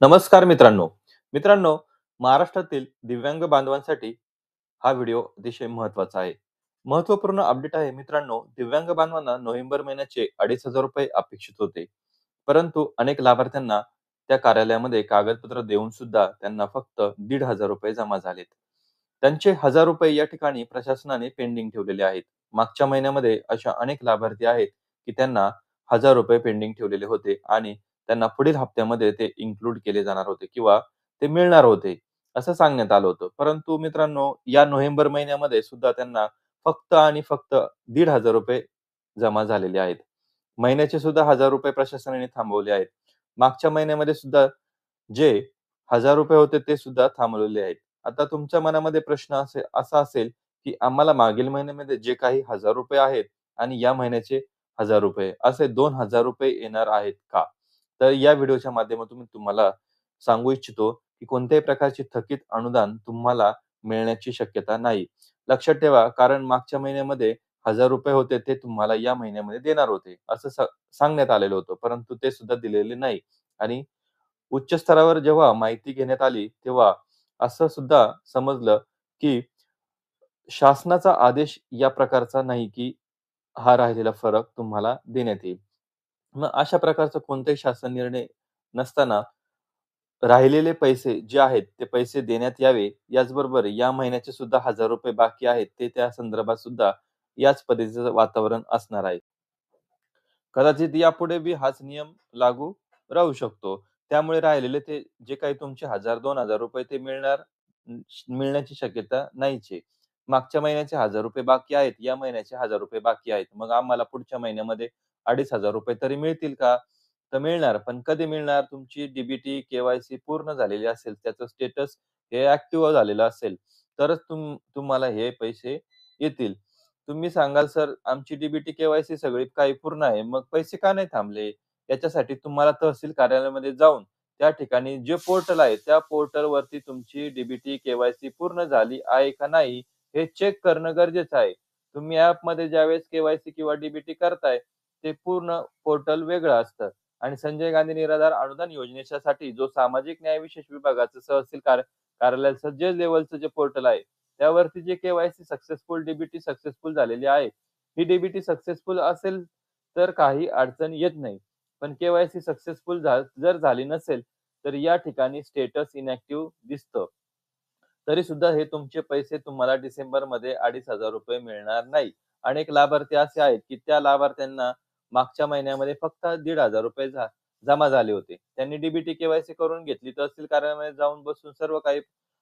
नमस्कार मित्रांनो. मित्रांनो, महाराष्ट्रातील दिव्यांग बांधवांसाठी हा व्हिडिओ अतिशय महत्त्वाचा आहे. महत्त्वपूर्ण अपडेट आहे मित्रांनो, दिव्यांग बांधवांना नोव्हेंबर महिन्याचे ₹2,500 अपेक्षित होते. परंतु अनेक लाभार्थ्यांना त्या कार्यालयामध्ये कागदपत्र देऊन सुद्धा त्यांना फक्त ₹1,500 जमा झालेत. त्यांचे ₹1,000 या ठिकाणी प्रशासनाने पेंडिंग ठेवलेले आहेत. मागच्या महिन्यामध्ये अशा अनेक लाभार्थी आहेत, की त्यांना ₹1,000 पेंडिंग ठेवलेले होते आणि त्यांना पुढील हप्त्यामध्ये ते इन्क्लूड केले जाणार होते किंवा ते मिळणार होते, असं सांगण्यात आलं होतं. परंतु मित्रांनो, या नोव्हेंबर महिन्यामध्ये सुद्धा त्यांना फक्त आणि फक्त ₹1,500 जमा झालेले आहेत. महिन्याचे सुद्धा ₹1,000 प्रशासनाने थांबवले आहेत. मागच्या महिन्यामध्ये सुद्धा जे ₹1,000 होते ते सुद्धा थांबवलेले आहेत. आता तुमच्या मनामध्ये प्रश्न असा असेल, की आम्हाला मागील महिन्यामध्ये जे काही ₹1,000 आहेत आणि या महिन्याचे ₹1,000 असे ₹2,000 येणार आहेत का? तर या व्हिडिओच्या माध्यमातून मी तुम्हाला सांगू इच्छितो, की कोणत्याही प्रकारचे थकीत अनुदान तुम्हाला मिळण्याची शक्यता नाही. लक्षात ठेवा, कारण मागच्या महिन्यामध्ये ₹1,000 होते ते तुम्हाला या महिन्यामध्ये देणार होते, असं सांगण्यात आलेलं होतं. परंतु ते सुद्धा दिलेले नाही आणि उच्च स्तरावर जेव्हा माहिती घेण्यात आली, तेव्हा असं सुद्धा समजलं, की शासनाचा आदेश या प्रकारचा नाही, की हा राहिलेला फरक तुम्हाला देण्यात येईल. मग अशा प्रकारचा कोणताही शासन निर्णय नसताना राहिलेले पैसे जे आहेत, ते पैसे देण्यात यावे. याचबरोबर या महिन्याचे सुद्धा ₹1,000 बाकी आहेत, ते त्या संदर्भात सुद्धा याच पद्धतीचं वातावरण असणार आहे. कदाचित यापुढे बी हाच नियम लागू राहू शकतो. त्यामुळे राहिलेले ते जे काही तुमचे ₹1,000-2,000 ते मिळण्याची शक्यता नाहीच आहे. मागच्या महिन्याचे ₹1,000 बाकी आहेत, या महिन्याचे ₹1,000 बाकी आहेत. मग आम्हाला पुढच्या महिन्यामध्ये ₹2,500 तरी मिळतील का? तर मिळणार. पण कधी मिळणार? तुमची डी-बी-टी, के-वाय-सी पूर्ण झालेली असेल, त्याचं स्टेटस हे ॲक्टिव्ह झालेलं असेल, तरच तुम्हाला हे पैसे येतील. तुम्ही सांगाल, "सर, आमची डी-बी-टी, के-वाय-सी सगळी काही पूर्ण आहे. मग पैसे का नाही थांबले?" याच्यासाठी तुम्हाला तहसील कार्यालयामध्ये जाऊन त्या ठिकाणी जे पोर्टल आहे, त्या पोर्टलवरती तुमची डी-बी-टी, के-वाय-सी पूर्ण झाली आहे का नाही, हे चेक करणं गरजेचं आहे. तुम्ही ॲपमध्ये ज्यावेळेस के-वाय-सी किंवा डी-बी-टी करताय, ते पूर्ण पोर्टल वेगळं असतं आणि संजय गांधी निराधार अनुदान योजनेच्यासाठी जो सामाजिक न्याय विशेष विभागाचं कार्यालयाचं जे लेव्हलचं जे पोर्टल आहे, त्यावरती जे के-वाय-सी सक्सेसफुल, डी-बी-टी सक्सेसफुल झालेली आहे. ही डी-बी-टी सक्सेसफुल असेल, तर काही अडचण येत नाही. पण के-वाय-सी सक्सेसफुल जर झाली नसेल, तर या ठिकाणी स्टेटस इनॅक्टिव्ह दिसतं. तरीसुद्धा हे तुमचे पैसे तुम्हाला डिसेंबरमध्ये ₹2,500 मिळणार नाही. अनेक लाभार्थी असे आहेत, की त्या लाभार्थ्यांना मागच्या महिन्यामध्ये फक्त ₹1,500 जमा झाले होते. त्यांनी डी-बी-टी, के-वाय-सी करून घेतली. तहसील कार्यालयामध्ये जाऊन बसून सर्व काही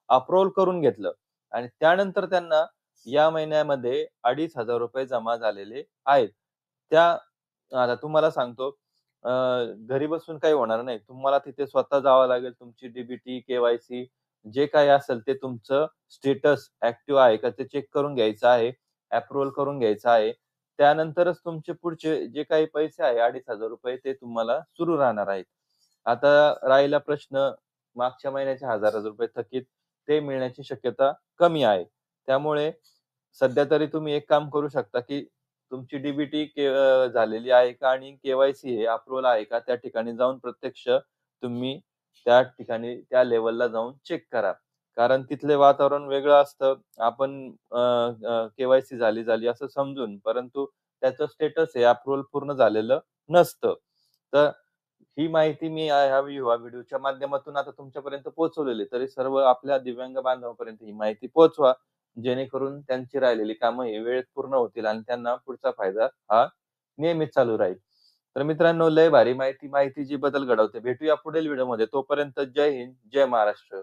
अप्रूव्हल करून घेतलं आणि त्यानंतर त्यांना या महिन्यामध्ये ₹2,500 जमा झालेले आहेत. त्या आता तुम्हाला सांगतो, अ, घरी बसून काही होणार नाही. तुम्हाला तिथे स्वतः जावं लागेल. तुमची डी-बी-टी, के-वाय-सी जे काही असेल ते तुमचं स्टेटस ॲक्टिव्ह आहे का ते चेक करून घ्यायचं आहे. अप्रूव्हल करून घ्यायचं आहे. त्यानंतरच तुमचे पुढचे जे काही पैसे आहे ₹2,500 ते तुम्हाला सुरू राहणार आहेत. आता राहिला प्रश्न मागच्या महिन्याचे ₹1,000 थकीत ते मिळण्याची शक्यता कमी आहे. त्यामुळे सध्या तरी तुम्ही एक काम करू शकता, की तुमची डी-बी-टी झालेली आहे का आणि के-वाय-सी हे अप्रूव्हल आहे का? त्या ठिकाणी जाऊन प्रत्यक्ष तुम्ही त्या ठिकाणी त्या लेव्हलला जाऊन चेक करा. कारण तिथले वातावरण वेगळं असतं. आपण के-वाय-सी झाली असं समजून, परंतु त्याचं स्टेटस हे अप्रूव्हल पूर्ण झालेलं नसतं. तर ही माहिती मी ह्या व्हिडिओच्या माध्यमातून आता तुमच्यापर्यंत पोहोचवलेली आहे. तरी सर्व आपल्या दिव्यांग बांधवांपर्यंत ही माहिती पोहोचवा. जेणेकरून त्यांची राहिलेली कामं ही वेळेत पूर्ण होतील आणि त्यांना पुढचा फायदा हा नेहमीच चालू राहील. तर मित्रांनो, लय भारी माहिती जी बदल घडवते. भेटूया पुढील व्हिडिओमध्ये. तोपर्यंत जय हिंद, जय महाराष्ट्र.